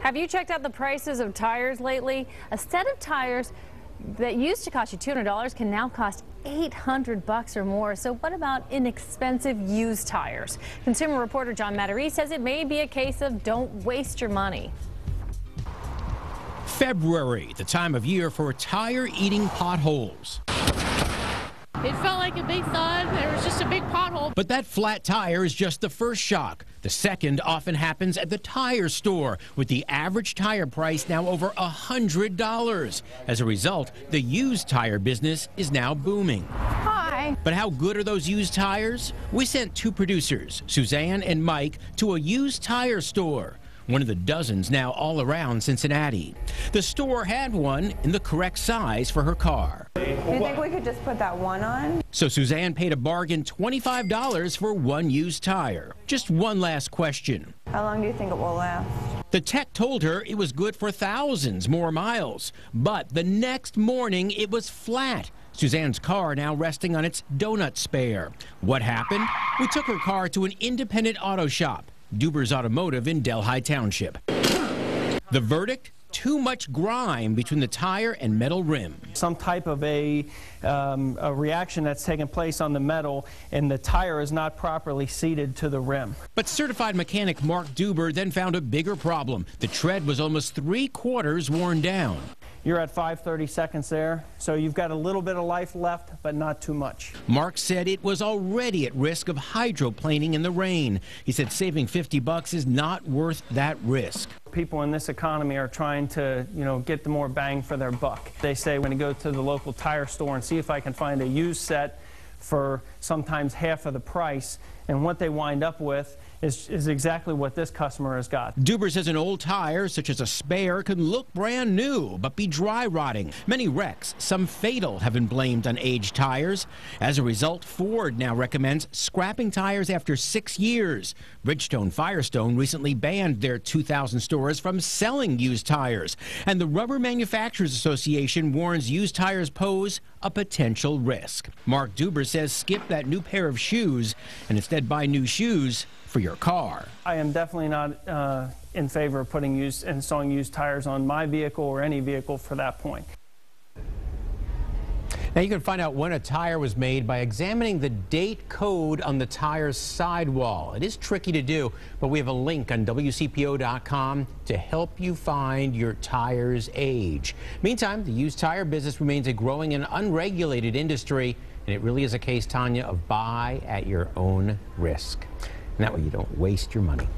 Have you checked out the prices of tires lately? A set of tires that used to cost you $200 can now cost $800 or more. So what about inexpensive used tires? Consumer reporter John Matarese says it may be a case of don't waste your money. February, the time of year for tire-eating potholes. It felt like a big thud. There was just a big pothole. But that flat tire is just the first shock. The second often happens at the tire store, with the average tire price now over $100. As a result, the used tire business is now booming. Hi. But how good are those used tires? We sent two producers, Suzanne and Mike, to a used tire store, one of the dozens now all around Cincinnati. The store had one in the correct size for her car. Do you think we could just put that one on? So Suzanne paid a bargain $25 for one used tire. Just one last question. How long do you think it will last? The tech told her it was good for thousands more miles. But the next morning, it was flat. Suzanne's car now resting on its donut spare. What happened? We took her car to an independent auto shop, Duber's Automotive in Delhi Township. The verdict? Too much grime between the tire and metal rim. Some type of a reaction that's taken place on the metal, and the tire is not properly seated to the rim. But certified mechanic Mark Duber then found a bigger problem. The tread was almost 3/4 worn down. You're at 5:30 seconds there, so you've got a little bit of life left, but not too much. Mark said it was already at risk of hydroplaning in the rain. He said saving $50 is not worth that risk. People in this economy are trying to, get the more bang for their buck. They say, I'm going to go to the local tire store and see if I can find a used set for sometimes half of the price, and what they wind up with is exactly what this customer has got. Duber says an old tire, such as a spare, can look brand new, but be dry rotting. Many wrecks, some fatal, have been blamed on aged tires. As a result, Ford now recommends scrapping tires after 6 years. Bridgestone Firestone recently banned their 2,000 stores from selling used tires. And the Rubber Manufacturers Association warns used tires pose a potential risk. Mark Duber says skip that new pair of shoes and instead buy new shoes for your car. I am definitely not in favor of installing used tires on my vehicle or any vehicle for that point. Now you can find out when a tire was made by examining the date code on the tire's sidewall. It is tricky to do, but we have a link on WCPO.com to help you find your tire's age. Meantime, the used tire business remains a growing and unregulated industry, and it really is a case, Tanya, of buy at your own risk. And that way you don't waste your money.